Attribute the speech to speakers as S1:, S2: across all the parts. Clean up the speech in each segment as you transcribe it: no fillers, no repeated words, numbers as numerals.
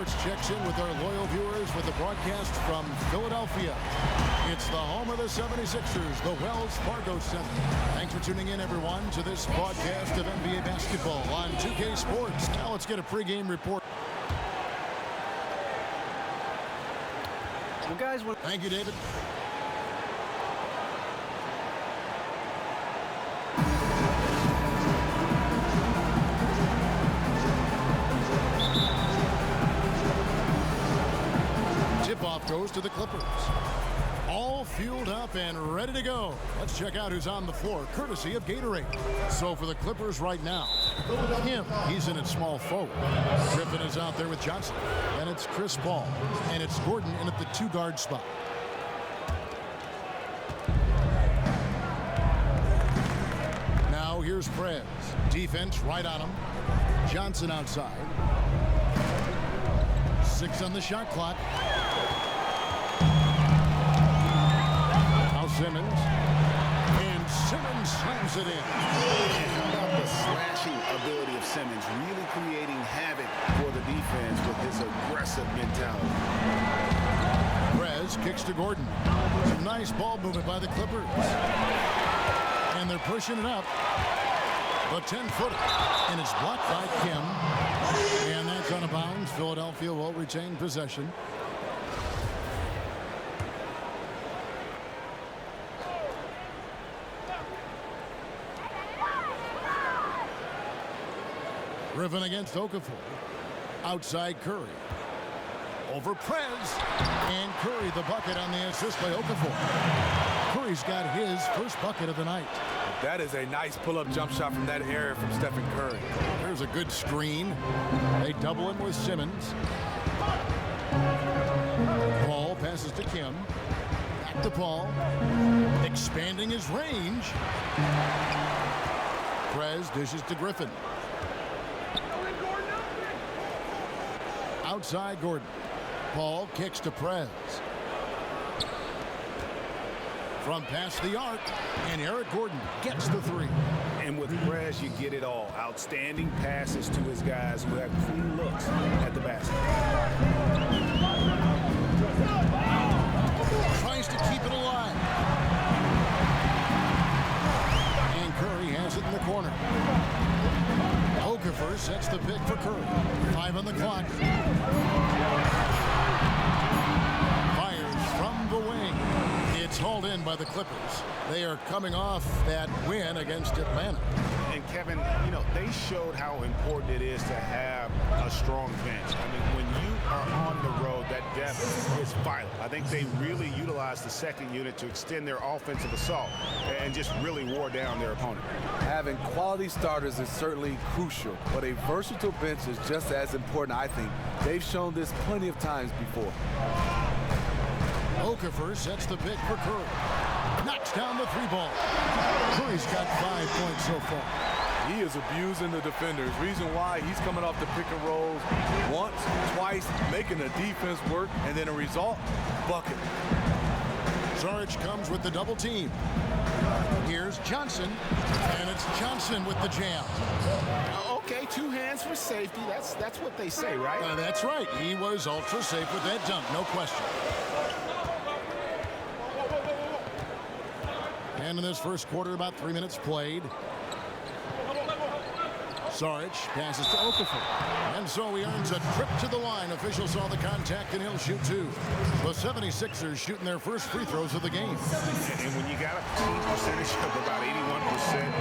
S1: Sports checks in with our loyal viewers with a broadcast from Philadelphia. It's the home of the 76ers, the Wells Fargo Center. Thanks for tuning in, everyone, to this broadcast of NBA basketball on 2K Sports. Now let's get a pregame report.
S2: Well, guys,
S1: thank you, David. Tip-off goes to the Clippers. All fueled up and ready to go. Let's check out who's on the floor, courtesy of Gatorade. So for the Clippers right now, Kim, he's in at small forward. Griffin is out there with Johnson. And it's Chris Paul. And it's Gordon in at the two-guard spot. Now here's Prez. Defense right on him. Johnson outside. 6 on the shot clock. Now Simmons. And Simmons slams it in.
S3: How about the slashing ability of Simmons, really creating havoc for the defense with his aggressive mentality.
S1: Prez kicks to Gordon. Some nice ball movement by the Clippers. And they're pushing it up. The 10-footer. And it's blocked by Kim. And that's out of bounds. Philadelphia will retain possession. Griffin against Okafor. Outside Curry. Over Prez. And Curry the bucket on the assist by Okafor. Curry's got his first bucket of the night.
S4: That is a nice pull-up jump shot from that area from Stephen Curry.
S1: There's a good screen. They double him with Simmons. Paul passes to Kim. Back to Paul. Expanding his range. Prez dishes to Griffin. Outside Gordon. Paul kicks to Prez. From past the arc, and Eric Gordon gets the three.
S3: And with Prez, you get it all. Outstanding passes to his guys who have clean looks at the basket.
S1: Tries to keep it alive. And Curry has it in the corner. Okafor sets the pick for Curry. 5 on the clock. Fires from the wing. It's hauled in by the Clippers. They are coming off that win against Atlanta.
S3: And Kevin, you know, they showed how important it is to have a strong bench. I mean, when you are on the road, that depth is vital. I think they really utilized the second unit to extend their offensive assault and just really wore down their opponent.
S4: Having quality starters is certainly crucial, but a versatile bench is just as important, I think. They've shown this plenty of times before.
S1: Okafor sets the pick for Curry. Knocks down the 3-ball. Curry's got 5 points so far.
S4: He is abusing the defenders. Reason why he's coming off the pick and rolls once, twice, making the defense work, and then a result, bucket.
S1: Saric comes with the double team. Here's Johnson, and it's Johnson with the jam.
S3: Okay, 2 hands for safety. That's what they say, right?
S1: That's right. He was ultra safe with that dunk, no question. And in this first quarter, about 3 minutes played. Saric passes to Okafor. And so he earns a trip to the line. Officials saw the contact, and he'll shoot 2. The 76ers shooting their first free throws of the game.
S3: And when you got a team percentage of about 81%,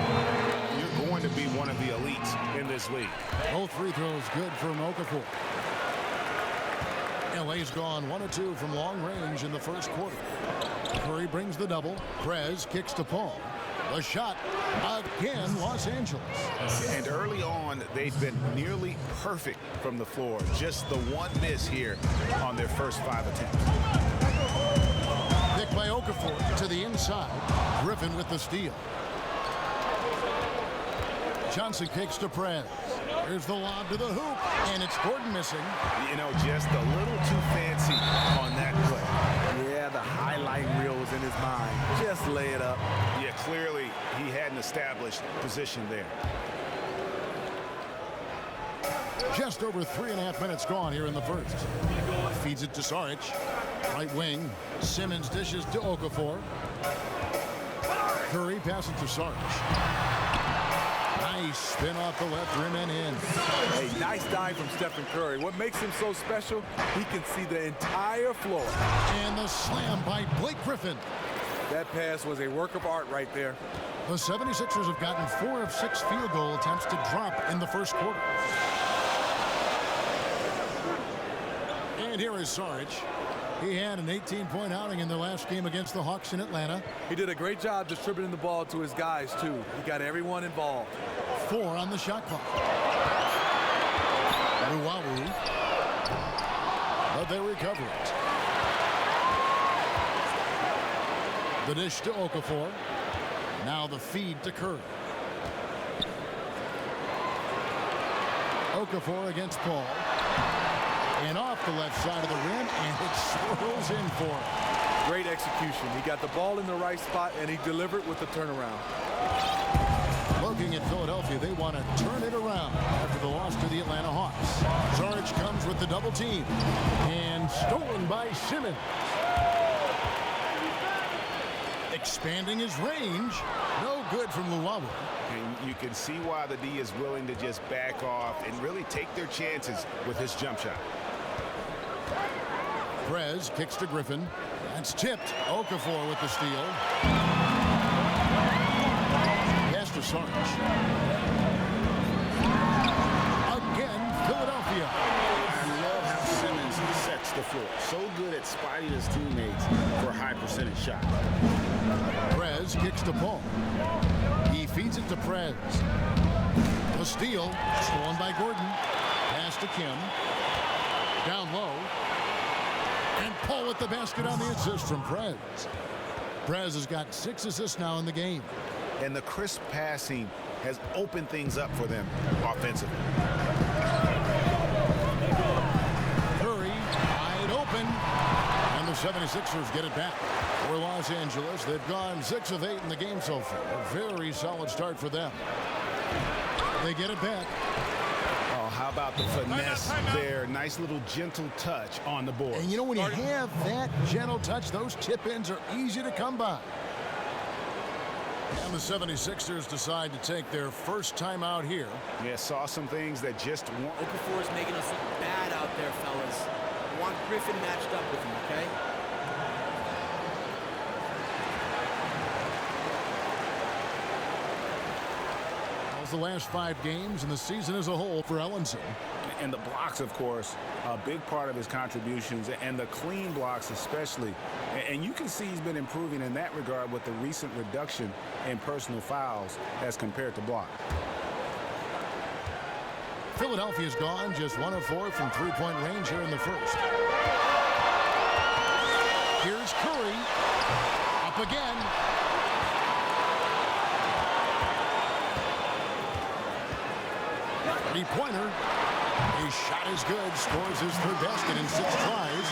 S3: you're going to be one of the elites in this league.
S1: Both free throws good from Okafor. LA's gone 1 of 2 from long range in the first quarter. Curry brings the double. Prez kicks to Paul. The shot again, Los Angeles.
S3: And early on, they've been nearly perfect from the floor. Just the one miss here on their first 5 attempts.
S1: Pick by Okafor to the inside. Griffin with the steal. Johnson kicks to Prez. Here's the lob to the hoop, and it's Gordon missing.
S3: You know, just a little too fancy on that play.
S4: Yeah, the highlight reel was in his mind. Just lay it up.
S3: Yeah, clearly he had an established position there.
S1: Just over 3.5 minutes gone here in the first. Feeds it to Saric. Right wing. Simmons dishes to Okafor. Curry passes to Saric. Nice spin off the left rim and in.
S4: A nice dive from Stephen Curry. What makes him so special, he can see the entire floor.
S1: And the slam by Blake Griffin.
S4: That pass was a work of art right there.
S1: The 76ers have gotten 4 of 6 field goal attempts to drop in the first quarter. And here is Saric. He had an 18-point outing in their last game against the Hawks in Atlanta.
S4: He did a great job distributing the ball to his guys, too. He got everyone involved.
S1: 4 on the shot clock. Luwawu. But they recover it. The dish to Okafor. Now the feed to Curry. Okafor against Paul. And off the left side of the rim, and it swirls in for him.
S4: Great execution. He got the ball in the right spot, and he delivered with the turnaround.
S1: Looking at Philadelphia, they want to turn it around after the loss to the Atlanta Hawks. Saric comes with the double team. And stolen by Simmons. Expanding his range. No good from Luwawu.
S3: And you can see why the D is willing to just back off and really take their chances with his jump shot.
S1: Prez kicks to Griffin. That's tipped. Okafor with the steal. Pass to Saric. Again, Philadelphia.
S3: I love how Simmons sets the floor. So good at spotting his teammates for a high percentage shot.
S1: Prez kicks to Paul. He feeds it to Prez. The steal, stolen by Gordon. Pass to Kim. Down low. And Paul with the basket on the assist from Prez. Prez has got 6 assists now in the game.
S3: And the crisp passing has opened things up for them offensively.
S1: Curry wide open. And the 76ers get it back. For Los Angeles, they've gone 6 of 8 in the game so far. A very solid start for them. They get it back.
S3: Oh, how about the finesse there? Nice little gentle touch on the board.
S1: And you know, when you have that gentle touch, those tip-ins are easy to come by. And the 76ers decide to take their first time out here.
S3: Yeah, saw some things that just weren't.
S2: Okafor is making us look bad out there, fellas. I want Griffin matched up with him, okay?
S1: The last 5 games and the season as a whole for Ellenson.
S3: And the blocks, of course, a big part of his contributions, and the clean blocks especially. And you can see he's been improving in that regard with the recent reduction in personal fouls as compared to block.
S1: Philadelphia's gone just 1 of 4 from 3-point range here in the first. Here's Curry. Up again. Three-pointer. His shot is good. Scores his 3rd basket in 6 tries.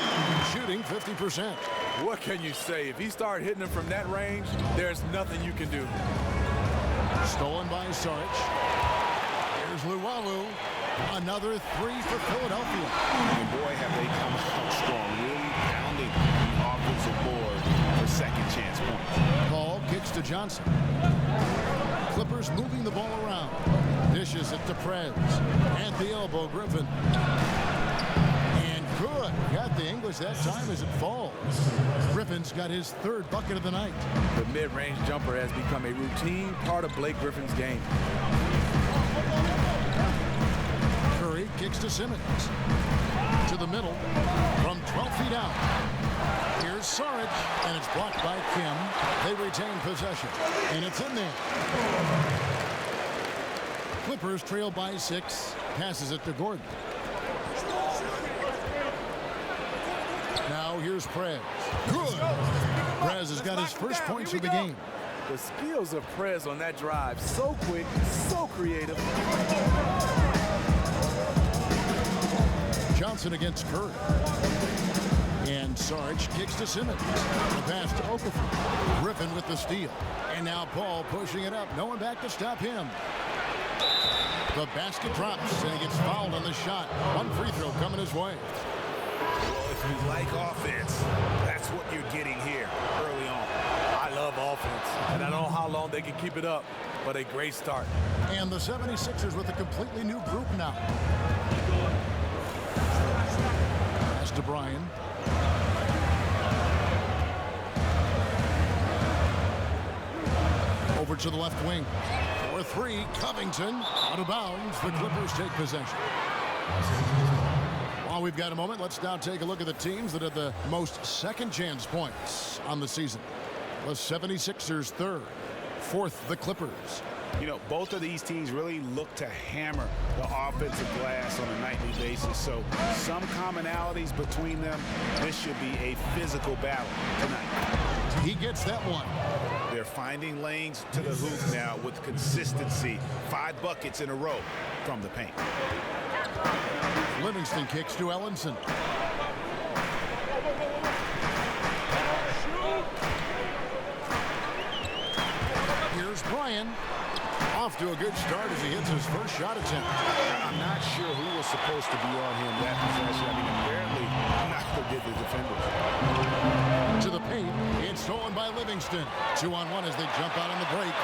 S1: Shooting 50%.
S4: What can you say? If he started hitting them from that range, there's nothing you can do.
S1: Stolen by Saric. Here's Luwawu. Another 3 for Philadelphia.
S3: And boy, have they come out strong. Really pounding the offensive board for second chance points.
S1: Paul kicks to Johnson. Clippers moving the ball around. Dishes it to Prez. At the elbow, Griffin. And good. Got the English that time as it falls. Griffin's got his 3rd bucket of the night.
S4: The mid-range jumper has become a routine part of Blake Griffin's game.
S1: Curry kicks to Simmons. To the middle. From 12 feet out. Here's Saric. And it's blocked by Kim. They retain possession. And it's in there. Clippers trail by 6. Passes it to Gordon. Now here's Prez. Good. Prez has got his first points of the game.
S4: The skills of Prez on that drive. So quick, so creative.
S1: Johnson against Curry. And Saric kicks to Simmons. The pass to Okafor. Griffin with the steal. And now Paul pushing it up. No one back to stop him. The basket drops, and he gets fouled on the shot. One free throw coming his way.
S3: Well, if you like offense, that's what you're getting here early on.
S4: I love offense, and I don't know how long they can keep it up, but a great start.
S1: And the 76ers with a completely new group now. Pass to Bryan. Over to the left wing. For three, Covington. Out of bounds. The Clippers take possession. While we've got a moment, let's now take a look at the teams that had the most second chance points on the season. The 76ers third. Fourth, the Clippers.
S3: You know, both of these teams really look to hammer the offensive glass on a nightly basis. So some commonalities between them. This should be a physical battle tonight.
S1: He gets that one.
S3: They're finding lanes to the hoop now with consistency. 5 buckets in a row from the paint.
S1: Livingston kicks to Ellenson. Here's Bryan. Off to a good start as he hits his first shot attempt.
S3: I'm not sure who was supposed to be on him that possession. I mean, apparently, neither did the defenders.
S1: To the paint. It's stolen by Livingston. 2-on-1 as they jump out on the break.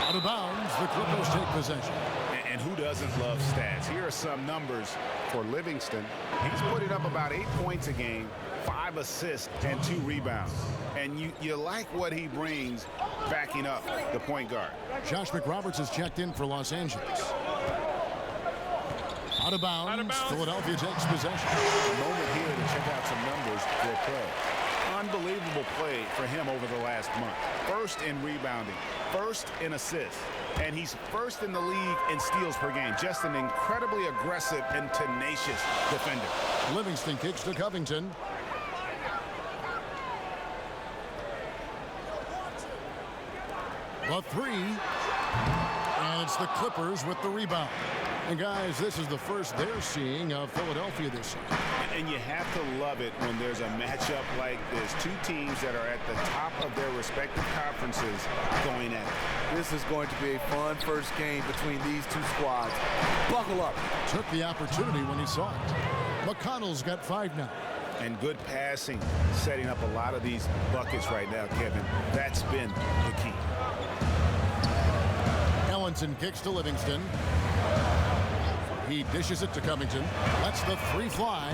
S1: Out of bounds. The Clippers take possession.
S3: And who doesn't love stats? Here are some numbers for Livingston. He's putting up about 8 points a game, 5 assists, and 2 rebounds. And you like what he brings backing up the point guard.
S1: Josh McRoberts has checked in for Los Angeles. Out of bounds. Philadelphia takes possession.
S3: A moment here to check out some numbers for play. Unbelievable play for him over the last month. First in rebounding, first in assists, and he's first in the league in steals per game. Just an incredibly aggressive and tenacious defender.
S1: Livingston kicks to Covington. The three, and it's the Clippers with the rebound. And guys, this is the first they're seeing of Philadelphia this year.
S3: And you have to love it when there's a matchup like this. 2 teams that are at the top of their respective conferences going at it.
S4: This is going to be a fun first game between these 2 squads. Buckle up.
S1: Took the opportunity when he saw it. McConnell's got 5 now.
S3: And good passing, setting up a lot of these buckets right now, Kevin. That's been the key.
S1: Ellenson kicks to Livingston. He dishes it to Covington. Lets the 3 fly.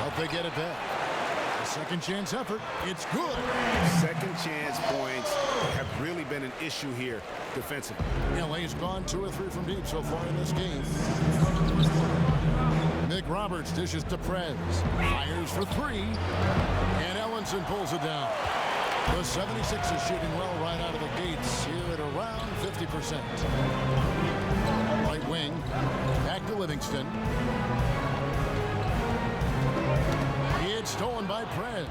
S1: Hope they get it back. A second chance effort. It's good.
S3: Second chance points have really been an issue here defensively.
S1: LA's gone 2 or 3 from deep so far in this game. McRoberts dishes to Prez. Fires for 3. And Ellenson pulls it down. The 76ers shooting well right out of the gates here at around 50%. Right wing. Back to Livingston. It's stolen by Prez.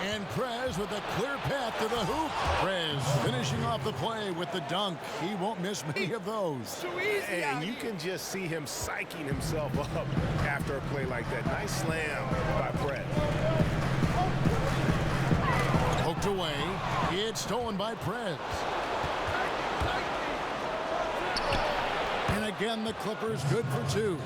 S1: And Prez with a clear path to the hoop. Prez finishing off the play with the dunk. He won't miss many of those.
S3: And you can just see him psyching himself up after a play like that. Nice slam by Prez.
S1: Poked away. It's stolen by Prez. And again, the Clippers good for 2.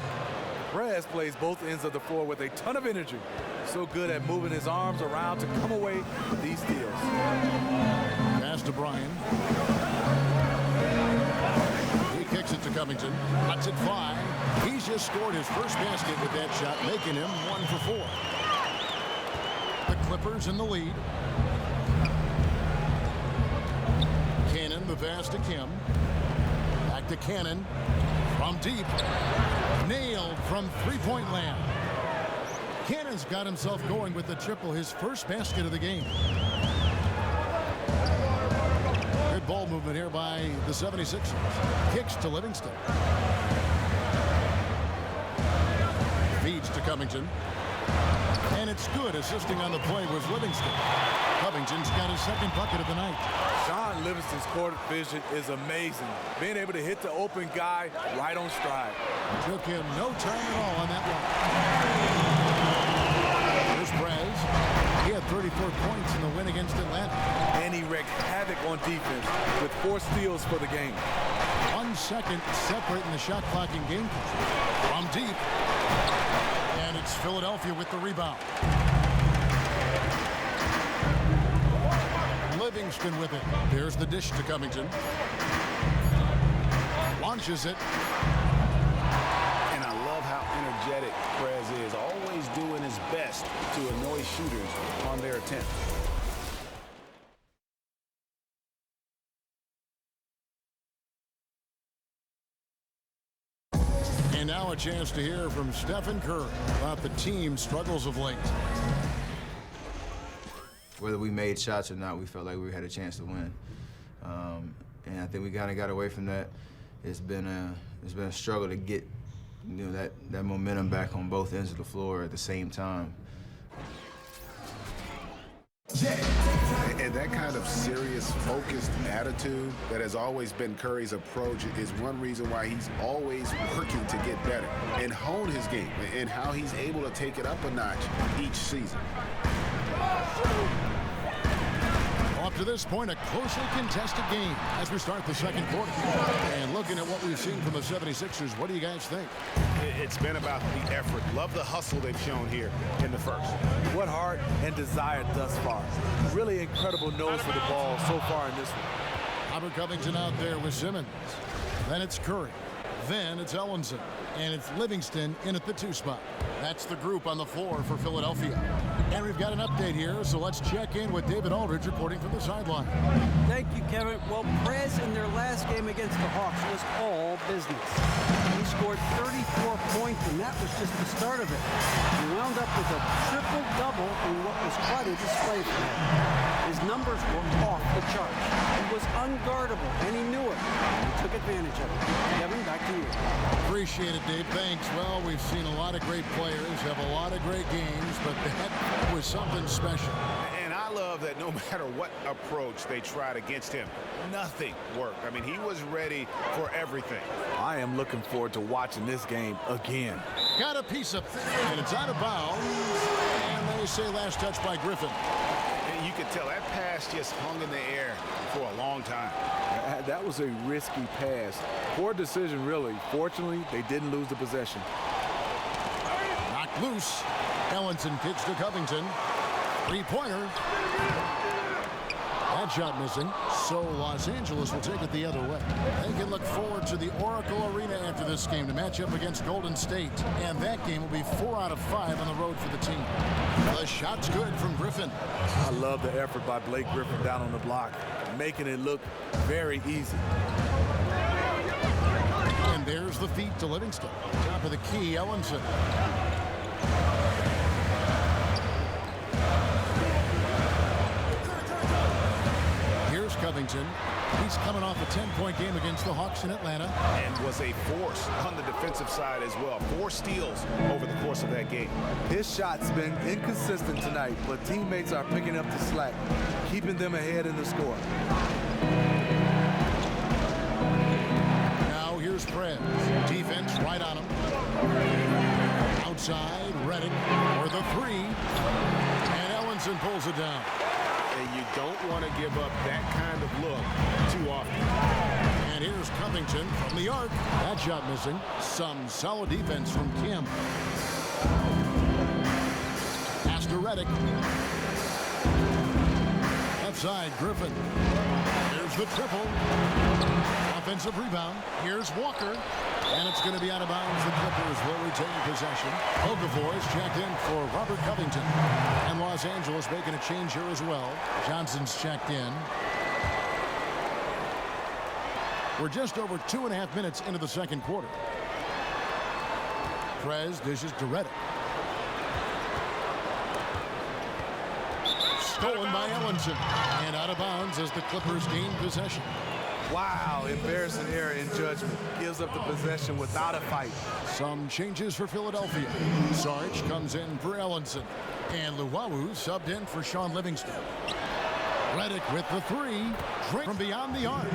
S4: Prez plays both ends of the floor with a ton of energy. So good at moving his arms around to come away with these steals.
S1: Pass to Bryan. He kicks it to Covington. Lets it fly. He's just scored his first basket with that shot, making him 1 for 4. The Clippers in the lead. Cannon, the pass to Kim. Back to Cannon. From deep. Nailed from 3-point land. Cannon's got himself going with the triple, his first basket of the game. Good ball movement here by the 76ers. Kicks to Livingston. Feeds to Covington. And it's good. Assisting on the play was Livingston. Covington's got his second bucket of the night.
S4: Sean Livingston's court vision is amazing. Being able to hit the open guy right on stride.
S1: Took him no time at all on that one. Here's Prez. He had 34 points in the win against Atlanta.
S4: And he wreaked havoc on defense with 4 steals for the game.
S1: second, separating the shot clock and game control. From deep. And it's Philadelphia with the rebound. Livingston with it. There's the dish to Covington. Launches it.
S3: And I love how energetic Prez is, always doing his best to annoy shooters on their attempt.
S1: And now a chance to hear from Stephen Curry about the team's struggles of late.
S5: Whether we made shots or not, we felt like we had a chance to win. And I think we kind of got away from that. It's been a struggle to get that momentum back on both ends of the floor at the same time.
S3: And that kind of serious, focused attitude that has always been Curry's approach is one reason why he's always working to get better and hone his game and how he's able to take it up a notch each season.
S1: Up to this point, a closely contested game as we start the second quarter. And looking at what we've seen from the 76ers, what do you guys think?
S3: It's been about the effort. Love the hustle they've shown here in the first.
S4: What heart and desire thus far. Really incredible nose for the ball so far in this one.
S1: Robert Covington out there with Simmons. Then it's Curry. Then it's Ellenson. And it's Livingston in at the 2 spot. That's the group on the floor for Philadelphia. And we've got an update here, so let's check in with David Aldridge reporting from the sideline.
S6: Thank you, Kevin. Well, Prez in their last game against the Hawks was all business. He scored 34 points, and that was just the start of it. He wound up with a triple-double in what was quite a display for him. His numbers were off the charts. He was unguardable, and he knew it. He took advantage of it. Kevin, back to you.
S1: Appreciate it, Dave. Thanks. Well, we've seen a lot of great players have a lot of great games, but that was something special.
S3: And I love that no matter what approach they tried against him, nothing worked. I mean, he was ready for everything.
S4: I am looking forward to watching this game again.
S1: Got a piece of it, and it's out of bounds. And they say last touch by Griffin.
S3: And you could tell that pass just hung in the air for a long time.
S4: That was a risky pass. Poor decision, really. Fortunately, they didn't lose the possession.
S1: Knocked loose. Ellenson kicks to Covington. Three-pointer. That shot missing. So Los Angeles will take it the other way. They can look forward to the Oracle Arena after this game to match up against Golden State. And that game will be 4 out of 5 on the road for the team. The shot's good from Griffin.
S4: I love the effort by Blake Griffin down on the block, making it look very easy.
S1: And there's the feed to Livingston. Top of the key, Ellenson. Here's Covington. He's coming off a 10-point game against the Hawks in Atlanta.
S3: And was a force on the defensive side as well. 4 steals over the course of that game.
S4: His shot's been inconsistent tonight, but teammates are picking up the slack, keeping them ahead in the score.
S1: Now here's Prez. Defense right on him. Outside, Redick for the 3. And Ellenson pulls it down.
S3: And you don't want to give up that kind of look too often.
S1: And here's Covington from the arc. That shot missing. Some solid defense from Kim. Pass to Redick. Left side, Griffin. Here's the triple. Offensive rebound. Here's Walker. And it's going to be out of bounds. The Clippers will retain possession. Okafor is checked in for Robert Covington. And Los Angeles making a change here as well. Johnson's checked in. We're just over 2.5 minutes into the second quarter. Prez dishes to Redick. Stolen by Ellenson. And out of bounds as the Clippers gain possession.
S4: Wow, embarrassing error in judgment. Gives up the possession without a fight.
S1: Some changes for Philadelphia. Sarge comes in for Ellenson. And Luwawu subbed in for Sean Livingston. Redick with the 3. Drake from beyond the arc.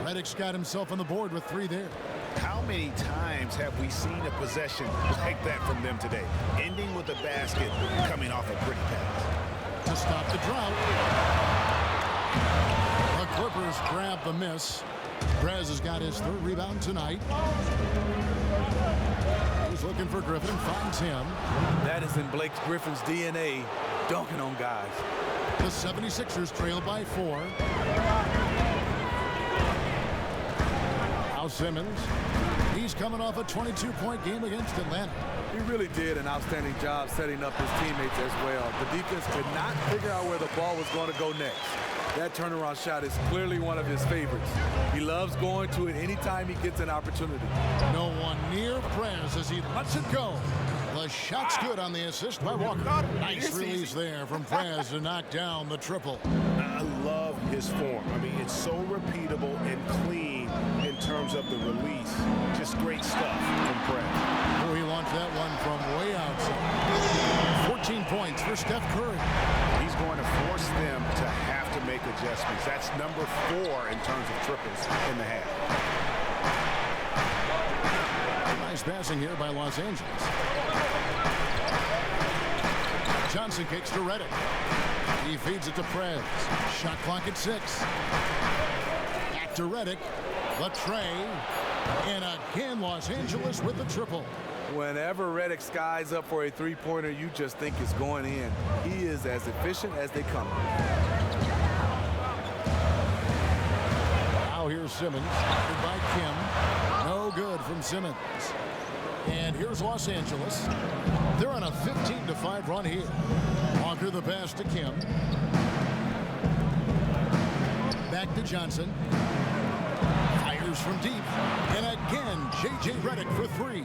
S1: Redick's got himself on the board with 3 there.
S3: How many times have we seen a possession like that from them today? Ending with a basket, coming off a pretty pass.
S1: To stop the drought. The Clippers grab the miss. Perez has got his 3rd rebound tonight. He's looking for Griffin, finds him.
S4: That is in Blake Griffin's DNA, dunking on guys.
S1: The 76ers trail by 4. Now Simmons. He's coming off a 22-point game against Atlanta.
S4: He really did an outstanding job setting up his teammates as well. The defense could not figure out where the ball was going to go next. That turnaround shot is clearly one of his favorites. He loves going to it anytime he gets an opportunity.
S1: No one near Perez as he lets it go. The shot's good on the assist by Walker. Nice release there from Perez to knock down the triple.
S3: I love his form. I mean, it's so repeatable and clean in terms of the release. Just great stuff from Perez.
S1: Oh, he launched that one from way outside. 14 points for Steph Curry.
S3: He's going to force them to have to make adjustments. That's number 4 in terms of triples in the half.
S1: Nice passing here by Los Angeles. Johnson kicks to Redick. He feeds it to Perez. Shot clock at 6. Back to Redick. The tray. And again, Los Angeles with the triple.
S4: Whenever Redick skies up for a three-pointer, you just think it's going in. He is as efficient as they come.
S1: Now here's Simmons. By Kim. No good from Simmons. And here's Los Angeles. They're on a 15-5 run here. Walker the pass to Kim. Back to Johnson. Fires from deep. And again, J.J. Redick for 3.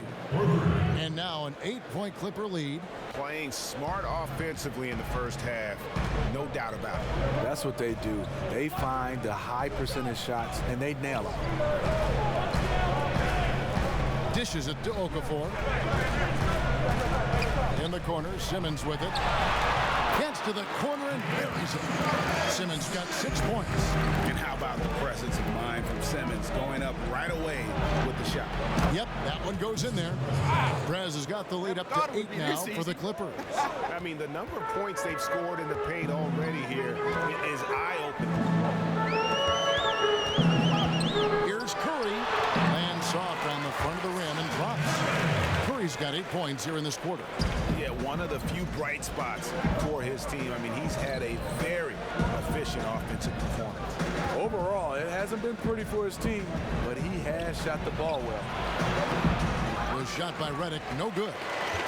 S1: And now an 8-point Clipper lead.
S3: Playing smart offensively in the first half. No doubt about it.
S4: That's what they do. They find the high percentage shots, and they nail them.
S1: Dishes it to Okafor. In the corner, Simmons with it. Gets to the corner and buries it. Simmons got 6 points.
S3: And how about the presence of mind from Simmons going up right away with the shot?
S1: Yep, that one goes in there. Perez has got the lead up to 8 now for the Clippers.
S3: I mean, the number of points they've scored in the paint already here is eye-opening.
S1: Here's Curry. Lands soft on the front of the rim and drops. Curry's got 8 points here in this quarter.
S3: Yeah, one of the few bright spots for his team. I mean, he's had a very efficient offensive performance.
S4: Overall, it hasn't been pretty for his team, but he has shot the ball well.
S1: Was shot by Redick, no good.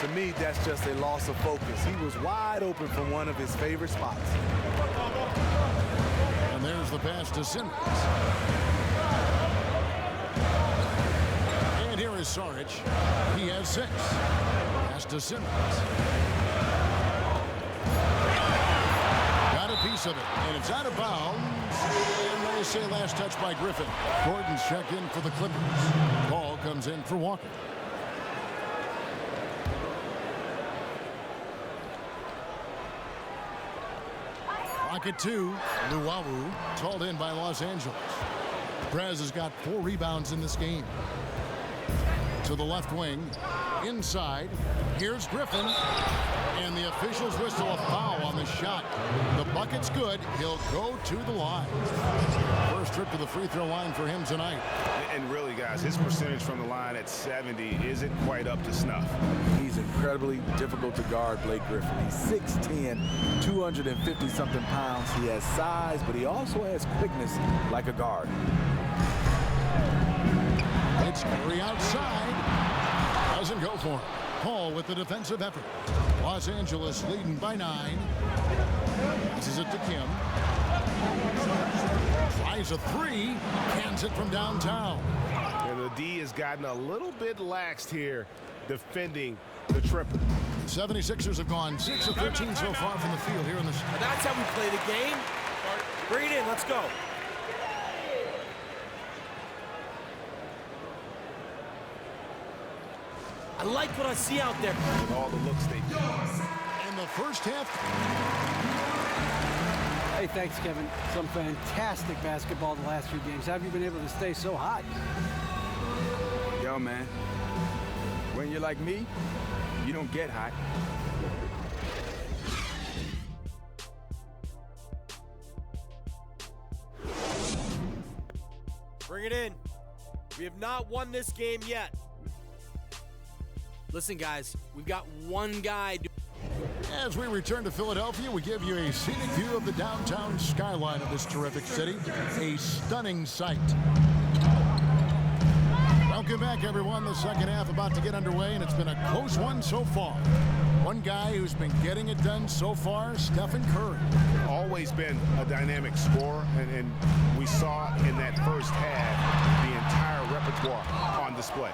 S4: To me, that's just a loss of focus. He was wide open from one of his favorite spots.
S1: And there's the pass to Simmons. And here is Saric. He has 6. Pass to Simmons. Got a piece of it, and it's out of bounds. And they say last touch by Griffin. Gordon's checked in for the Clippers. Ball comes in for Walker. Rocket 2. Luwawu, hauled in by Los Angeles. Perez has got 4 rebounds in this game. To the left wing. Inside. Here's Griffin. And the officials whistle a foul on the shot. The bucket's good. He'll go to the line. First trip to the free throw line for him tonight.
S3: And really, guys, his percentage from the line at 70 isn't quite up to snuff.
S4: He's incredibly difficult to guard, Blake Griffin. He's 6'10", 250-something pounds. He has size, but he also has quickness like a guard.
S1: It's Curry outside. Doesn't go for him. Paul with the defensive effort. Los Angeles leading by 9. Passes it to Kim. Tries a 3. Cans it from downtown.
S3: And the D has gotten a little bit laxed here defending the triple.
S1: 76ers have gone 6 of 13 so far from the field here in the...
S2: That's how we play the game. Bring it in. Let's go. I like what I see out there.
S3: With all the looks they do.
S1: In the first half.
S6: Hey, thanks, Kevin. Some fantastic basketball the last few games. How have you been able to stay so hot?
S7: Yo, man, when you're like me, you don't get hot.
S2: Bring Bring it in. We have not won this game yet. Listen, guys, we've got one guy.
S1: As we return to Philadelphia, we give you a scenic view of the downtown skyline of this terrific city. A stunning sight. Welcome back, everyone. The second half about to get underway, and it's been a close one so far. One guy who's been getting it done so far, Stephen Curry.
S3: Always been a dynamic scorer, and we saw in that first half the entire repertoire on display.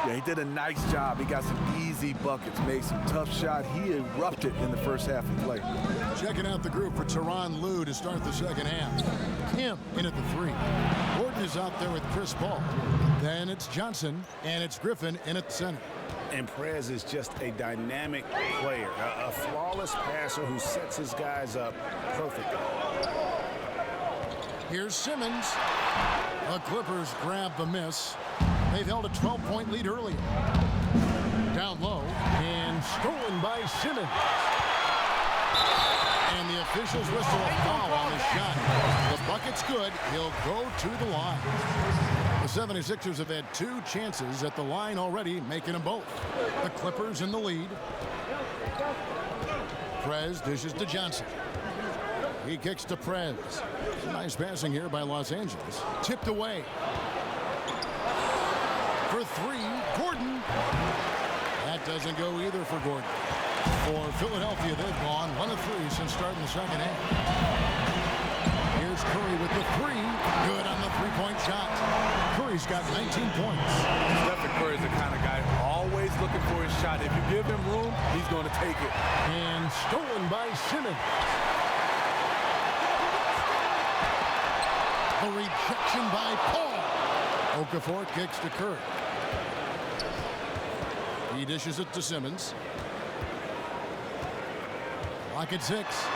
S4: Yeah, he did a nice job. He got some easy buckets, made some tough shots. He erupted in the first half of play.
S1: Checking out the group for Tyronn Lue to start the second half. Kim in at the 3. Gordon is out there with Chris Paul. Then it's Johnson, and it's Griffin in at the center.
S3: And Perez is just a dynamic player, a flawless passer who sets his guys up perfectly.
S1: Here's Simmons. The Clippers grab the miss. They've held a 12-point lead earlier. Down low, and stolen by Simmons. And the officials whistle a foul on the shot. The bucket's good. He'll go to the line. The 76ers have had 2 chances at the line already, making them both. The Clippers in the lead. Prez dishes to Johnson. He kicks to Prez. Nice passing here by Los Angeles. Tipped away. For 3, Gordon. That doesn't go either for Gordon. For Philadelphia, they've gone 1 of 3 since starting the second half. Here's Curry with the 3. Good on the 3-point shot. Curry's got 19 points.
S4: Stephen Curry's the kind of guy always looking for his shot. If you give him room, he's going to take it.
S1: And stolen by Simmons. The rejection by Paul. Okafor kicks to Curry. He dishes it to Simmons. Lock at 6.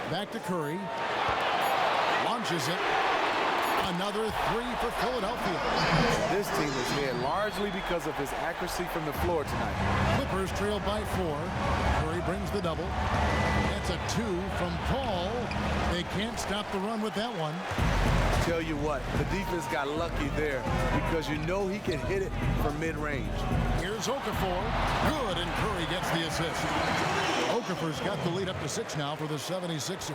S1: Back to Curry. Launches it. Another 3 for Philadelphia.
S4: This team is here largely because of his accuracy from the floor tonight.
S1: Clippers trail by 4. Curry brings the double. That's a 2 from Paul. They can't stop the run with that one.
S4: Tell you what, the defense got lucky there because you know he can hit it from mid-range.
S1: Here's Okafor. Good, and Curry gets the assist. Okafor's got the lead up to 6 now for the 76ers.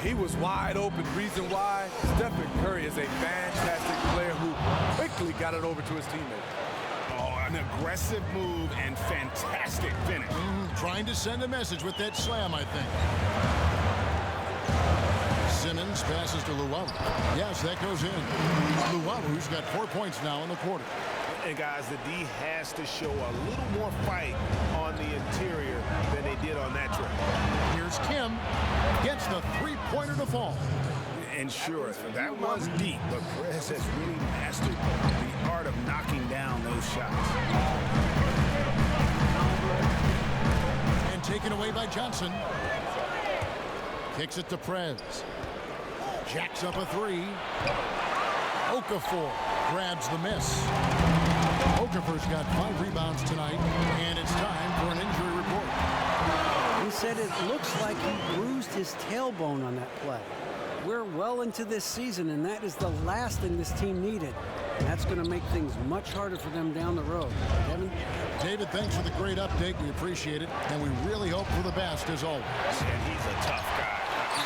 S4: He was wide open. Reason why? Stephen Curry is a fantastic player who quickly got it over to his teammate.
S3: Oh, an aggressive move and fantastic finish.
S1: Trying to send a message with that slam, I think. Simmons passes to Luwawu. Yes, that goes in. Luwawu's got 4 points now in the quarter.
S3: And guys, the D has to show a little more fight on the interior than they did on that trip.
S1: Here's Kim. Gets the 3-pointer to fall.
S3: And sure, that was deep, but Perez has really mastered the art of knocking down those shots.
S1: And taken away by Johnson. Kicks it to Prez. Jacks up a 3. Okafor grabs the miss. Okafor's got 5 rebounds tonight, and it's time for an injury report.
S6: He said it looks like he bruised his tailbone on that play. We're well into this season, and that is the last thing this team needed. That's going to make things much harder for them down the road. Kevin?
S1: David, thanks for the great update. We appreciate it, and we really hope for the best as always.
S3: And he's a tough guy.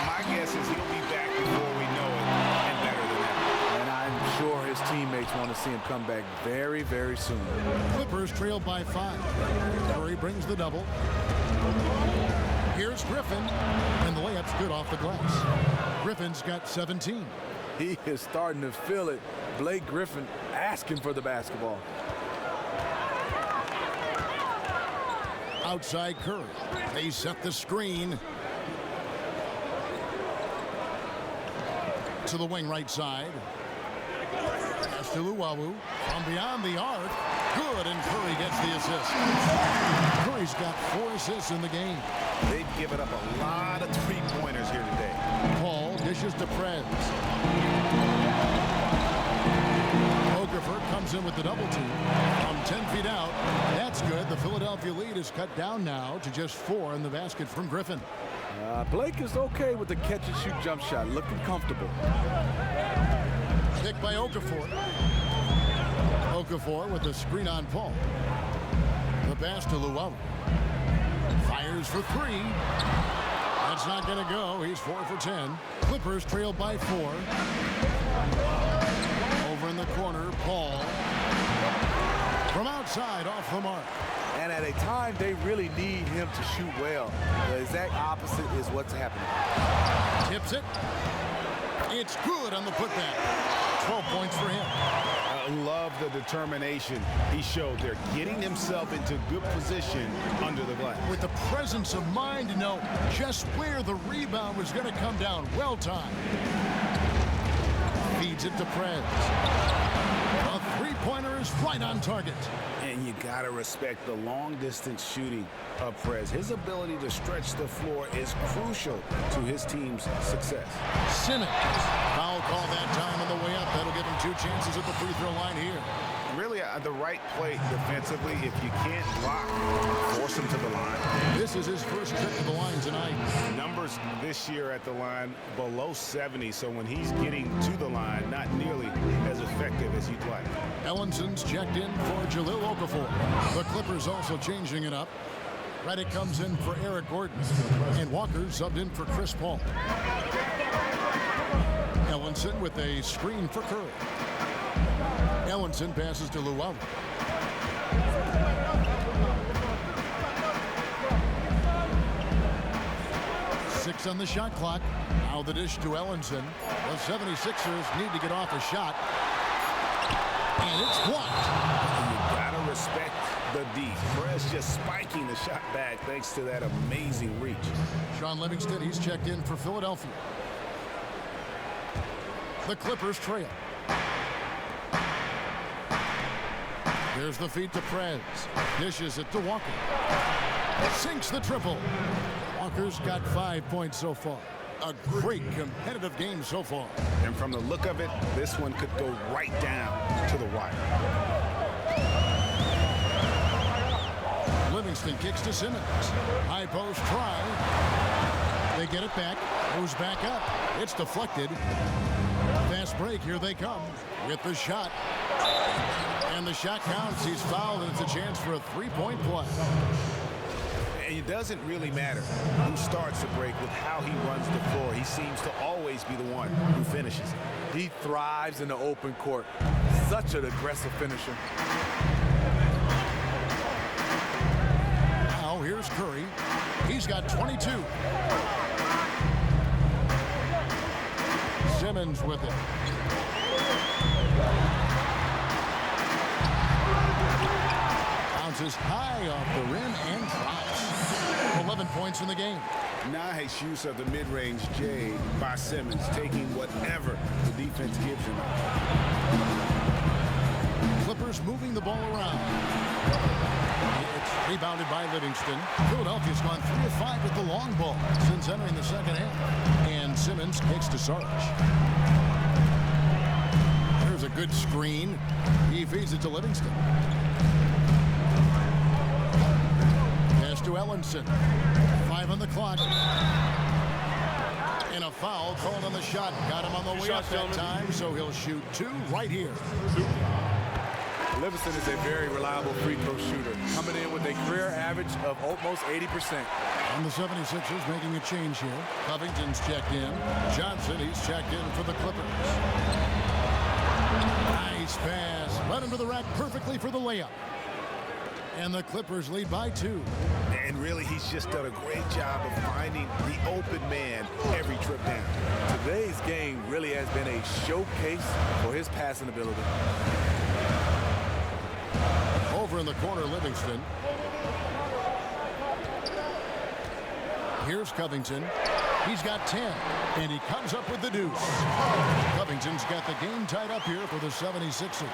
S3: My guess is he'll be back before we know it, and better than that.
S4: And I'm sure his teammates want to see him come back very, very soon.
S1: Clippers trail by 5. Curry brings the double. Here's Griffin, and the layup's good off the glass. Griffin's got 17.
S4: He is starting to feel it. Blake Griffin asking for the basketball.
S1: Outside Curry. They set the screen. To the wing right side. Pass to Luwawu. From beyond the arc. Good, and Curry gets the assist. Curry's got 4 assists in the game.
S3: They've given up a lot of 3-pointers here today.
S1: Paul dishes to Prez. Okafor comes in with the double team. From 10 feet out. That's good. The Philadelphia lead is cut down now to just 4 in the basket from Griffin.
S4: Blake is okay with the catch-and-shoot jump shot, looking comfortable.
S1: Pick by Okafor. Okafor with the screen on Paul. The pass to Luau. Fires for three. That's not going to go. He's 4 for 10. Clippers trailed by 4. Over in the corner, Paul. From outside, off the mark.
S4: And at a time they really need him to shoot well. The exact opposite is what's happening.
S1: Tips it. It's good on the putback. 12 points for him.
S3: I love the determination he showed there, getting himself into good position under the glass.
S1: With the presence of mind to know just where the rebound was going to come down. Well timed. Feeds it to Prez. A three-pointer is right on target.
S3: And you got to respect the long-distance shooting of Prez. His ability to stretch the floor is crucial to his team's success.
S1: Simmons. Foul call that time on the way up. That'll give him 2 chances at the free throw line here.
S3: Really, the right play defensively. If you can't block, force him to the line.
S1: This is his first trip to the line tonight.
S3: Numbers this year at the line below 70, so when he's getting to the line, not nearly as effective as you'd like.
S1: Ellinson's checked in for Jahlil Okafor. The Clippers also changing it up. Reddick comes in for Eric Gordon. And Walker subbed in for Chris Paul. Ellinson with a screen for Curry. Ellinson passes to Luau. 6 on the shot clock. Now the dish to Ellinson. The 76ers need to get off a shot. And it's blocked.
S3: You gotta respect the D. Prez just spiking the shot back thanks to that amazing reach.
S1: Sean Livingston, he's checked in for Philadelphia. The Clippers trail. Here's the feed to Prez. Dishes it to Walker. Sinks the triple. Walker's got 5 points so far. A great competitive game so far.
S3: And from the look of it, this one could go right down to the wire.
S1: Livingston kicks to Simmons. High post try. They get it back. Goes back up. It's deflected. Fast break. Here they come with the shot. And the shot counts. He's fouled, and it's a chance for a three-point play.
S3: And it doesn't really matter who starts the break with how he runs the floor. He seems to always be the one who finishes it.
S4: He thrives in the open court. Such an aggressive finisher.
S1: Now here's Curry. He's got 22. Simmons with it. Bounces high off the rim and drops. 11 points in the game.
S3: Nice use of the mid-range J by Simmons, taking whatever the defense gives him.
S1: Clippers moving the ball around. It's rebounded by Livingston. Philadelphia's gone 3 of 5 with the long ball since entering the second half. And Simmons kicks to Sarge. There's a good screen. He feeds it to Livingston. Pass to Ellinson. 5 on the clock. And a foul called on the shot. Got him on the way up that time, so he'll shoot 2 right here.
S4: Livingston is a very reliable free throw shooter, coming in with a career average of almost 80%.
S1: And the 76ers making a change here. Covington's checked in. Johnson, he's checked in for the Clippers. Nice pass. Led him to the rack perfectly for the layup. And the Clippers lead by 2.
S3: And really, he's just done a great job of finding the open man every trip down.
S4: Today's game really has been a showcase for his passing ability.
S1: Over in the corner, Livingston. Here's Covington. He's got 10, and he comes up with the deuce. Covington's got the game tied up here for the 76ers.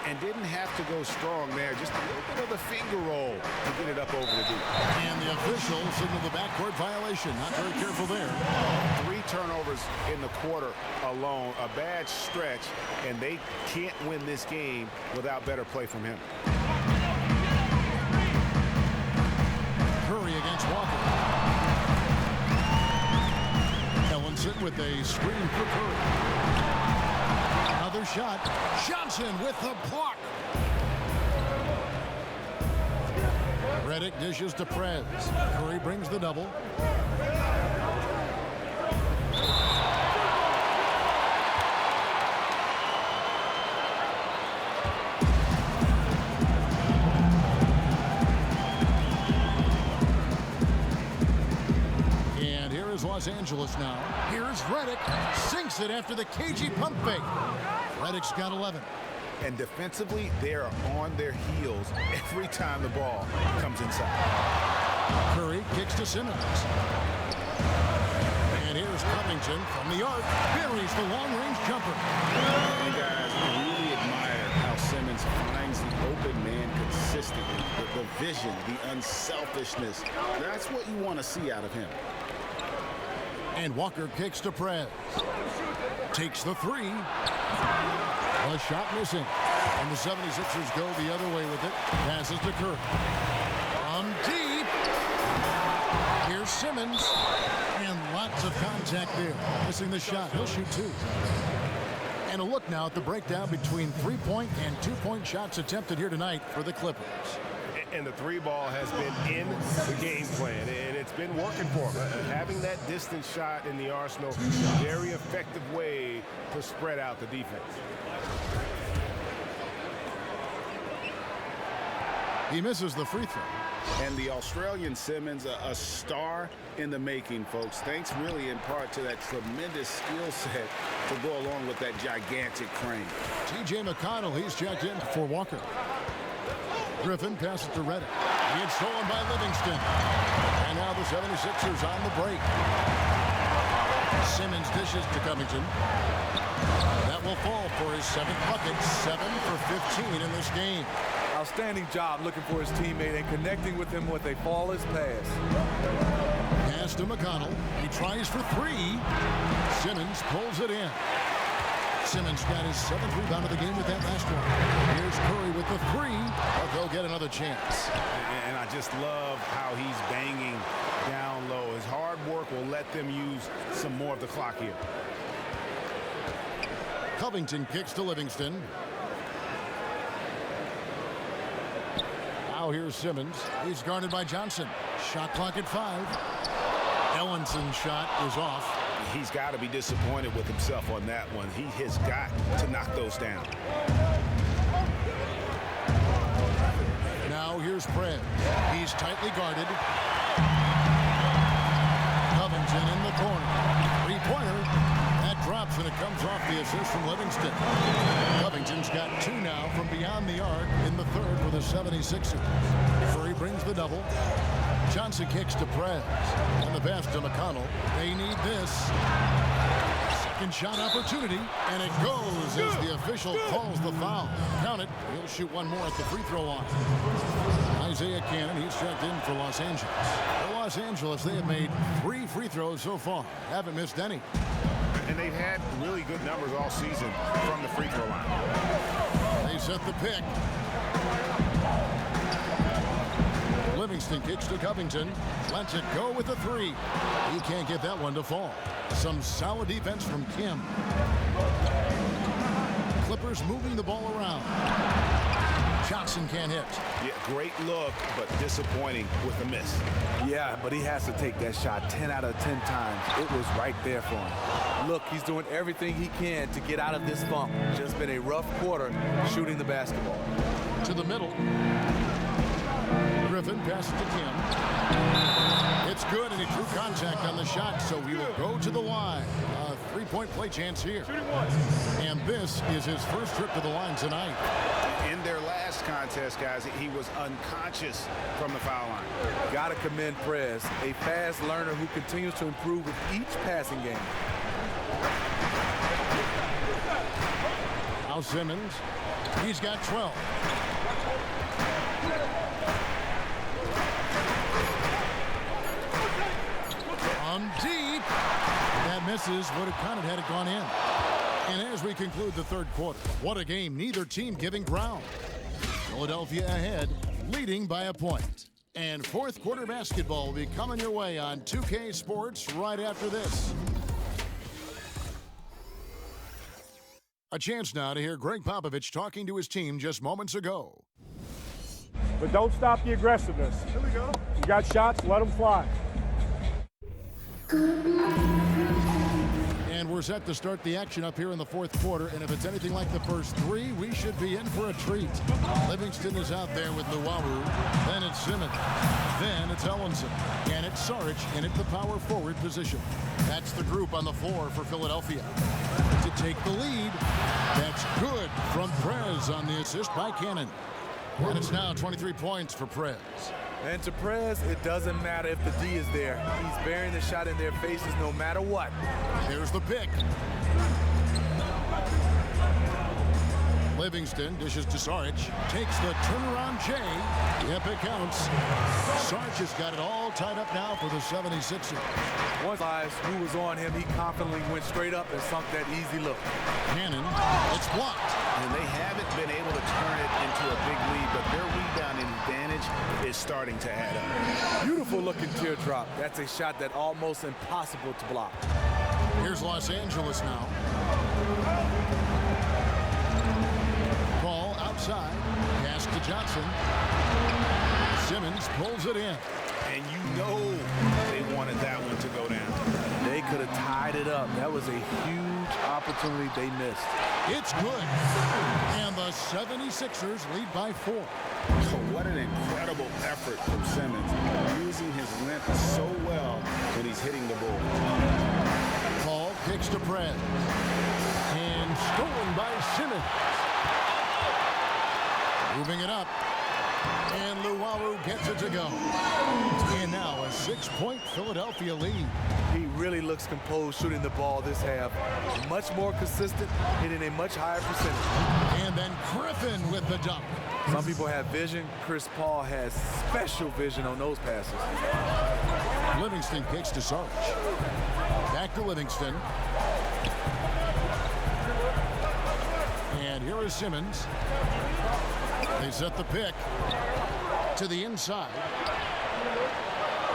S3: And didn't have to go strong there. Just a little bit of a finger roll to get it up over the deep.
S1: And the official signaled the backcourt violation. Not very careful there.
S3: 3 turnovers in the quarter alone. A bad stretch, and they can't win this game without better play from him.
S1: Curry against Walker. Ellinson with a screen for Curry. Now the another shot. Johnson with the block. Redick dishes to Prez. Curry brings the double. And here is Los Angeles now. Here's Redick. Sinks it after the cagey pump fake. Redick's got 11.
S3: And defensively, they are on their heels every time the ball comes inside.
S1: Curry kicks to Simmons. And here's Covington from the arc. Buries the long-range jumper.
S3: You guys really admire how Simmons finds the open man consistently. The vision, the unselfishness. That's what you want to see out of him.
S1: And Walker kicks to Prez. Takes the three. A shot missing. And the 76ers go the other way with it. Passes to Curry. From deep. Here's Simmons. And lots of contact there. Missing the shot. He'll shoot two. And a look now at the breakdown between three-point and two-point shots attempted here tonight for the Clippers.
S8: And the three ball has been in the game plan, and it's been working for them. Having that distance shot in the arsenal, very effective way to spread out the defense.
S1: He misses the free throw.
S3: And the Australian Simmons, a star in the making, folks. Thanks really in part to that tremendous skill set to go along with that gigantic frame.
S1: T.J. McConnell, he's checked in for Walker. Griffin passes to Redick. It's stolen by Livingston. And now the 76ers on the break. Simmons dishes to Covington. That will fall for his 7th bucket. 7 for 15 in this game.
S4: Outstanding job looking for his teammate and connecting with him with a flawless pass.
S1: Pass to McConnell. He tries for three. Simmons pulls it in. Simmons got his 7th rebound of the game with that last one. Here's Curry with the three. But they'll get another chance.
S3: And I just love how he's banging down low. His hard work will let them use some more of the clock here.
S1: Covington kicks to Livingston. Now here's Simmons. He's guarded by Johnson. Shot clock at 5. Ellinson's shot is off.
S3: He's got to be disappointed with himself on that one. He has got to knock those down.
S1: Now here's Prez. He's tightly guarded. Covington in the corner. Three-pointer. That drops and it comes off the assist from Livingston. Covington's got 2 now from beyond the arc in the third for the 76ers. Curry brings the double. Johnson kicks to Prez. And the pass to McConnell. They need this. Second shot opportunity. And it goes as the official calls the foul. Count it. He'll shoot one more at the free throw line. Isaiah Cannon, he's checked in for Los Angeles. For Los Angeles, they have made 3 free throws so far. Haven't missed any.
S3: And they've had really good numbers all season from the free throw line.
S1: They set the pick. Livingston kicks to Covington. Lets it go with the three. He can't get that one to fall. Some solid defense from Kim. Clippers moving the ball around. Johnson can't hit.
S3: Yeah, great look, but disappointing with the miss.
S4: Yeah, but he has to take that shot 10 out of 10 times. It was right there for him. Look, he's doing everything he can to get out of this funk. Just been a rough quarter shooting the basketball.
S1: To the middle. Griffin passes to Kim. It's good, and he drew contact on the shot, so he will go to the line. A three-point play chance here. And this is his first trip to the line tonight.
S3: In their last contest, guys, he was unconscious from the foul line.
S4: Got to commend Prez, a fast learner who continues to improve with each passing game.
S1: Now Simmons. He's got 12. On deep. That misses. Would have counted had it gone in. And as we conclude the third quarter, what a game. Neither team giving ground. Philadelphia ahead, leading by a point. And fourth quarter basketball will be coming your way on 2K Sports right after this. A chance now to hear Greg Popovich talking to his team just moments ago.
S9: But don't stop the aggressiveness. Here we go. You got shots, let them fly.
S1: And we're set to start the action up here in the fourth quarter. And if it's anything like the first three, we should be in for a treat. Livingston is out there with Luwawu. Then it's Simmons. Then it's Ellenson. And it's Saric in at the power forward position. That's the group on the floor for Philadelphia. To take the lead, that's good from Prez on the assist by Cannon. And it's now 23 points for Prez.
S4: And to Prez, it doesn't matter if the D is there. He's burying the shot in their faces no matter what.
S1: Here's the pick. Livingston dishes to Saric. Takes the turnaround J. Yep, it counts. Saric has got it all tied up now for the 76ers.
S4: Once who was on him, he confidently went straight up and sunk that easy look.
S1: Cannon, it's blocked.
S3: And they haven't been able to turn it into a big lead, but their rebounding advantage is starting to add up.
S4: Beautiful looking teardrop. That's a shot that almost impossible to block.
S1: Here's Los Angeles now. Ball outside. Pass to Johnson. Simmons pulls it in.
S3: And you know they wanted that one to go down.
S4: They could have tied it up. That was a huge opportunity they missed.
S1: It's good. And the 76ers lead by 4.
S3: So what an incredible effort from Simmons, using his length so well when he's hitting the ball.
S1: Paul kicks to Prez. And stolen by Simmons. Moving it up. And Luwawu gets it to go. And now a 6-point Philadelphia lead.
S4: He really looks composed shooting the ball this half. Much more consistent, hitting a much higher percentage.
S1: And then Griffin with the dunk.
S4: Some people have vision. Chris Paul has special vision on those passes.
S1: Livingston kicks to Saric. Back to Livingston. And here is Simmons. They set the pick to the inside.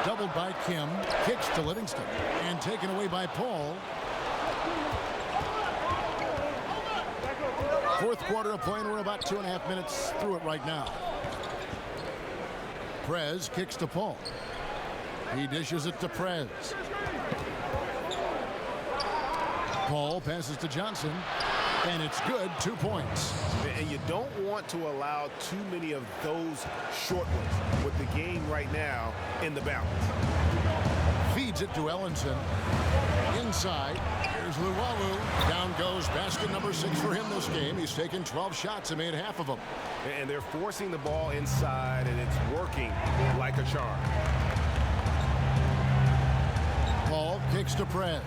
S1: Doubled by Kim. Kicks to Livingston. And taken away by Paul. Fourth quarter of play, and we're about 2.5 minutes through it right now. Prez kicks to Paul. He dishes it to Prez. Paul passes to Johnson. And it's good, 2 points.
S8: And you don't want to allow too many of those short ones with the game right now in the balance.
S1: Feeds it to Ellenson. Inside. Here's Luwawu. Down goes basket number 6 for him this game. He's taken 12 shots and made half of them.
S8: And they're forcing the ball inside, and it's working like a charm.
S1: Paul kicks to Prez.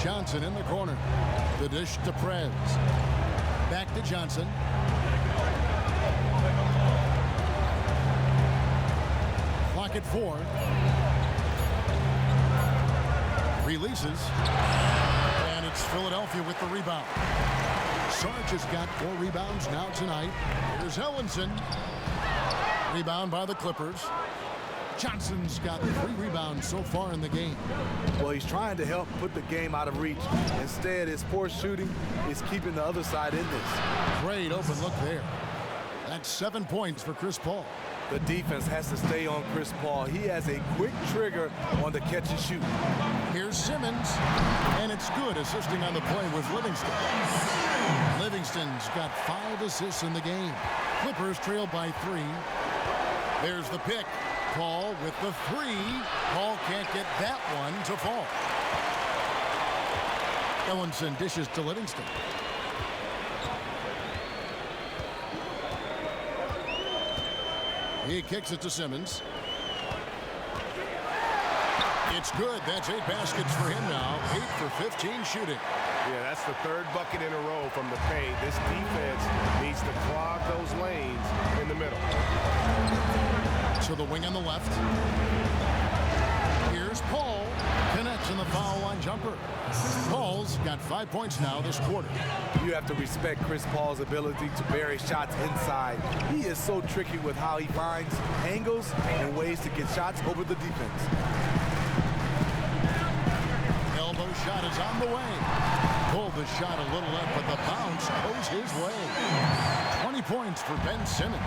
S1: Johnson in the corner. The dish to Prez. Back to Johnson. Clock at 4. Releases. And it's Philadelphia with the rebound. Sarge has got 4 rebounds now tonight. Here's Ellenson. Rebound by the Clippers. Johnson's got 3 rebounds so far in the game.
S4: Well, he's trying to help put the game out of reach. Instead, his poor shooting is keeping the other side in this.
S1: Great open look there. That's 7 points for Chris Paul.
S4: The defense has to stay on Chris Paul. He has a quick trigger on the catch and shoot.
S1: Here's Simmons, and it's good assisting on the play with Livingston. Livingston's got 5 assists in the game. Clippers trail by 3. There's the pick. Paul with the 3. Paul can't get that one to fall. Ellenson dishes to Livingston. He kicks it to Simmons. It's good. That's 8 baskets for him now. 8 for 15 shooting.
S8: Yeah, that's the 3rd bucket in a row from the paint. This defense needs to clog those lanes in the middle.
S1: To the wing on the left. Here's Paul. Connects in the foul line jumper. Paul's got 5 points now this quarter.
S4: You have to respect Chris Paul's ability to bury shots inside. He is so tricky with how he finds angles and ways to get shots over the defense.
S1: Elbow shot is on the way. Pulled the shot a little left, but the bounce goes his way. 20 points for Ben Simmons.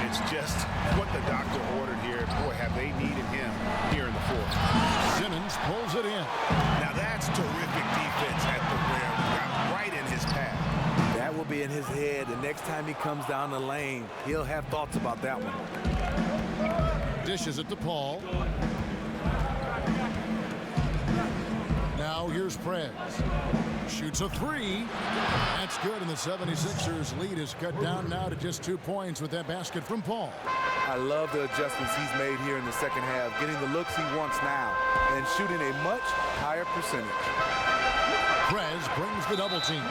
S3: It's just what the doctor ordered here. Boy, have they needed him here in the fourth.
S1: Simmons pulls it in.
S3: Now that's terrific defense at the rim. Got right in his path.
S4: That will be in his head. The next time he comes down the lane, he'll have thoughts about that one.
S1: Dishes it to Paul. Now here's Prez. Shoots a three. That's good, and the 76ers lead is cut down now to just 2 points with that basket from Paul.
S4: I love the adjustments he's made here in the second half, getting the looks he wants now and shooting a much higher percentage.
S1: Prez brings the double team,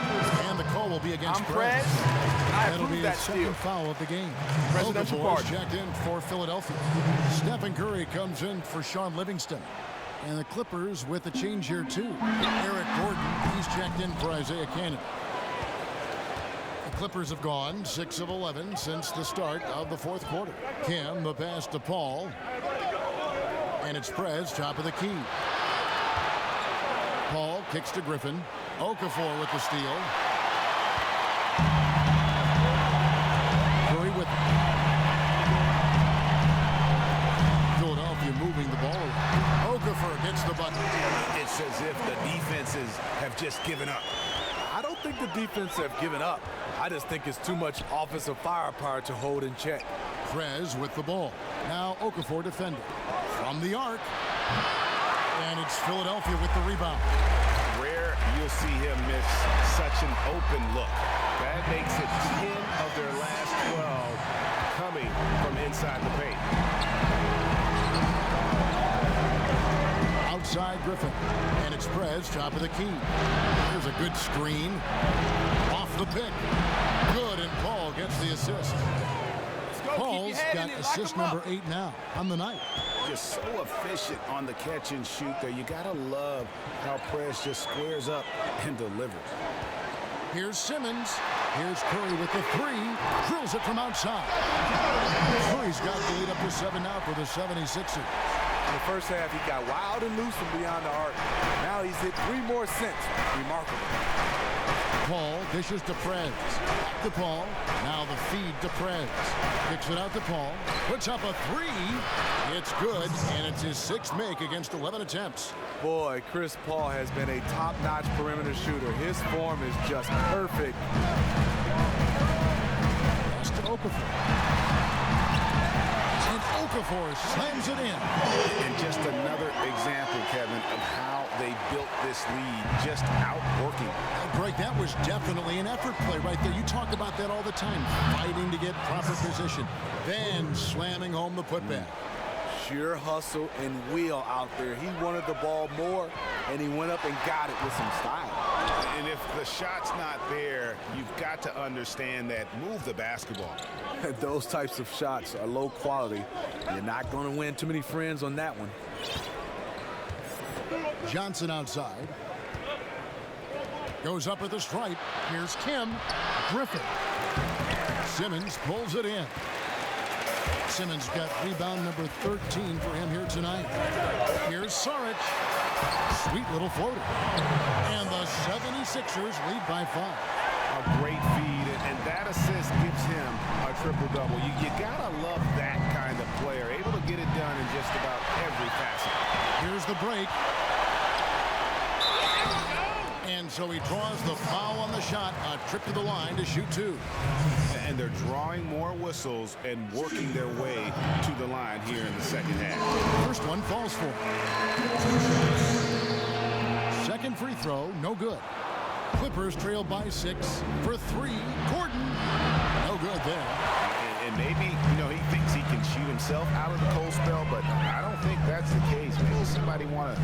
S1: and the call will be against
S7: Prez.
S1: That'll be his second foul of the game.
S7: Presidential
S1: Okafor
S7: pardon.
S1: checked in for Philadelphia. Stephen Curry comes in for Sean Livingston. And the Clippers with a change here, too. Eric Gordon, he's checked in for Isaiah Cannon. The Clippers have gone 6 of 11 since the start of the fourth quarter. Kim, the pass to Paul. And it's Prez, top of the key. Paul kicks to Griffin. Okafor with the steal. Curry with Philadelphia moving the ball around. Okafor gets the bucket.
S3: It's as if the defenses have just given up.
S4: I don't think the defense have given up. I just think it's too much offensive firepower to hold in check.
S1: Prez with the ball. Now Okafor defending. From the arc. And it's Philadelphia with the rebound.
S3: Rare you'll see him miss such an open look. That makes it 10 of their last 12 coming from inside the paint.
S1: Outside Griffin. And it's Prez, top of the key. There's a good screen. Off the pick. Good, and Paul gets the assist. Paul's got assist number 8 now on the night.
S3: Just so efficient on the catch and shoot there. You gotta love how Prez just squares up and delivers.
S1: Here's Simmons. Here's Curry with the three. Drills it from outside. Curry's got the lead up to 7 now for the 76ers.
S4: In the first half, he got wild and loose from beyond the arc. Now he's hit 3 more since. Remarkable.
S1: Paul dishes to Prez. Back to Paul. Now the feed to Prez. Kicks it out to Paul. Puts up a three. It's good, and it's his 6th make against 11 attempts.
S4: Boy, Chris Paul has been a top-notch perimeter shooter. His form is just perfect.
S1: Pass to Okafor. And Okafor slams it in.
S3: And just another example, Kevin, of how they built this lead, just outworking.
S1: Greg, that was definitely an effort play right there. You talk about that all the time, fighting to get proper position, then slamming home the putback.
S4: Sheer hustle and will out there. He wanted the ball more, and he went up and got it with some style.
S3: And if the shot's not there, you've got to understand that. Move the basketball.
S4: Those types of shots are low quality. You're not going to win too many friends on that one.
S1: Johnson outside. Goes up at the stripe. Here's Kim. Griffin. Simmons pulls it in. Simmons got rebound number 13 for him here tonight. Here's Saric. Sweet little floater. And the 76ers lead by 5.
S3: A great feed, and that assist gives him a triple-double. You gotta love that kind of player, able to get it done in just about every facet.
S1: Here's the break. And so he draws the foul on the shot. A trip to the line to shoot 2.
S3: And they're drawing more whistles and working their way to the line here in the second half.
S1: First one falls for him. Second free throw, no good. Clippers trail by 6 for 3. Gordon, no good there.
S3: And maybe, he thinks he can shoot himself out of the cold spell, but I don't think that's the case. Maybe somebody want to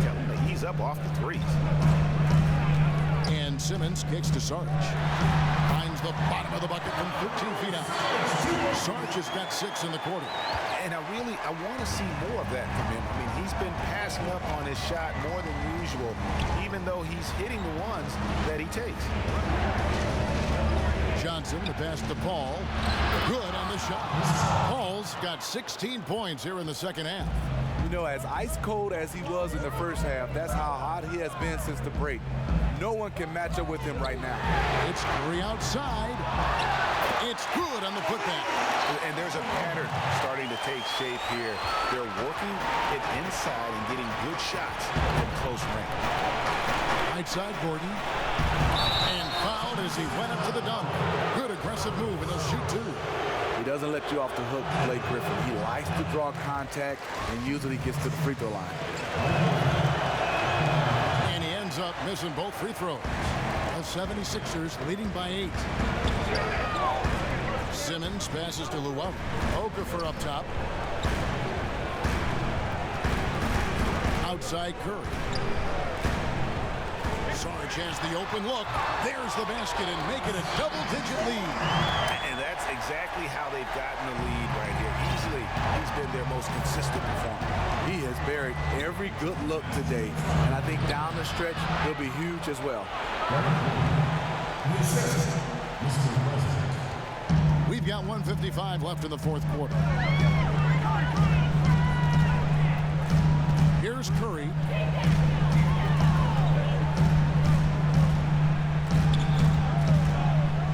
S3: tell him to ease up off the threes.
S1: And Simmons kicks to Saric. Finds the bottom of the bucket from 13 feet out. Saric has got 6 in the quarter.
S3: And I want to see more of that from him. I mean, he's been passing up on his shot more than usual, even though he's hitting the ones that he takes.
S1: Johnson, the pass to Paul. Good on the shot. Paul's got 16 points here in the second half.
S4: know, as ice cold as he was in the first half, that's how hot he has been since the break. No one can match up with him right now.
S1: It's Curry outside. It's good on the putback.
S3: And there's a pattern starting to take shape here. They're working it inside and getting good shots from close range.
S1: Right side, Gordon. And fouled as he went up to the dunk. Good aggressive move, and he'll shoot two.
S4: He doesn't let you off the hook, Blake Griffin. He likes to draw contact and usually gets to the free throw line.
S1: And he ends up missing both free throws. The 76ers leading by 8. Simmons passes to Llewellyn. Okafor up top. Outside Curry. Sarge has the open look. There's the basket and make it a double-digit lead.
S3: And that's exactly how they've gotten the lead right here. Easily, he's been their most consistent performer.
S4: He has buried every good look today, and I think down the stretch, he'll be huge as well.
S1: We've got 1:55 left in the fourth quarter. Here's Curry.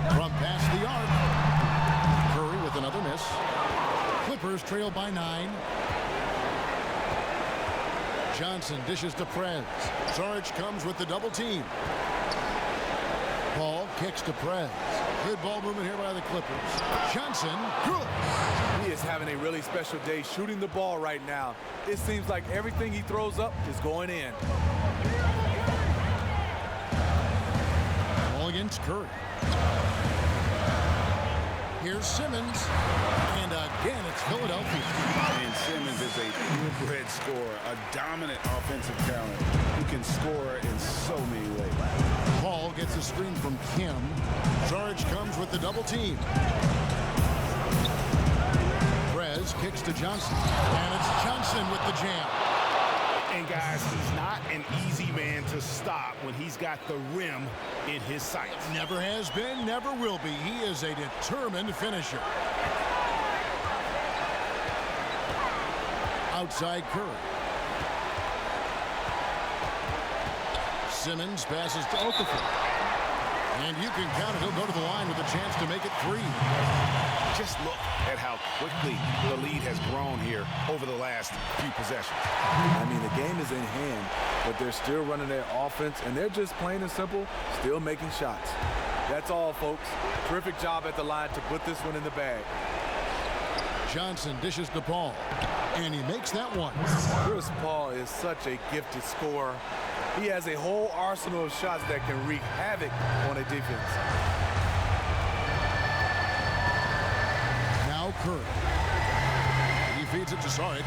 S1: From past the arc. Curry with another miss. Clippers trail by 9. Johnson dishes to Prez. Sarge comes with the double team. Paul kicks to Prez. Good ball movement here by the Clippers. Johnson, good.
S4: He is having a really special day shooting the ball right now. It seems like everything he throws up is going in.
S1: Ball against Curry. Here's Simmons. And again, it's Philadelphia.
S3: And Simmons is a purebred scorer, a dominant offensive talent who can score in so many ways.
S1: Paul gets a screen from Kim. Sarge comes with the double team. Prez kicks to Johnson. And it's Johnson with the jam.
S3: And guys, he's not an easy man to stop when he's got the rim in his sights.
S1: Never has been, never will be. He is a determined finisher. Outside Curry. Simmons passes to Okafor. And you can count it. He'll go to the line with a chance to make it 3.
S3: Just look at how quickly the lead has grown here over the last few possessions.
S4: I mean, the game is in hand, but they're still running their offense, and they're just plain and simple, still making shots. That's all, folks. Terrific job at the line to put this one in the bag.
S1: Johnson dishes to Paul. And he makes that one.
S4: Chris Paul is such a gifted scorer. He has a whole arsenal of shots that can wreak havoc on a defense.
S1: Now Curry. He feeds it to Sarge.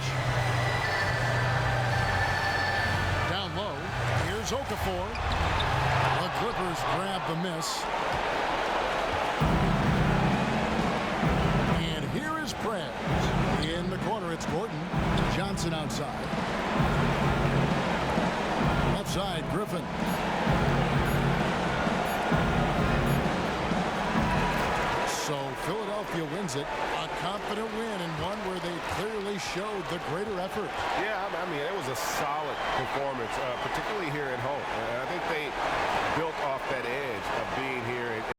S1: Down low. Here's Okafor. The Clippers grab the miss. And here is Prez. In the corner, it's Gordon. Johnson outside. Left side, Griffin. So Philadelphia wins it. A confident win and one where they clearly showed the greater effort.
S8: Yeah, I mean, it was a solid performance, particularly here at home. I think they built off that edge of being here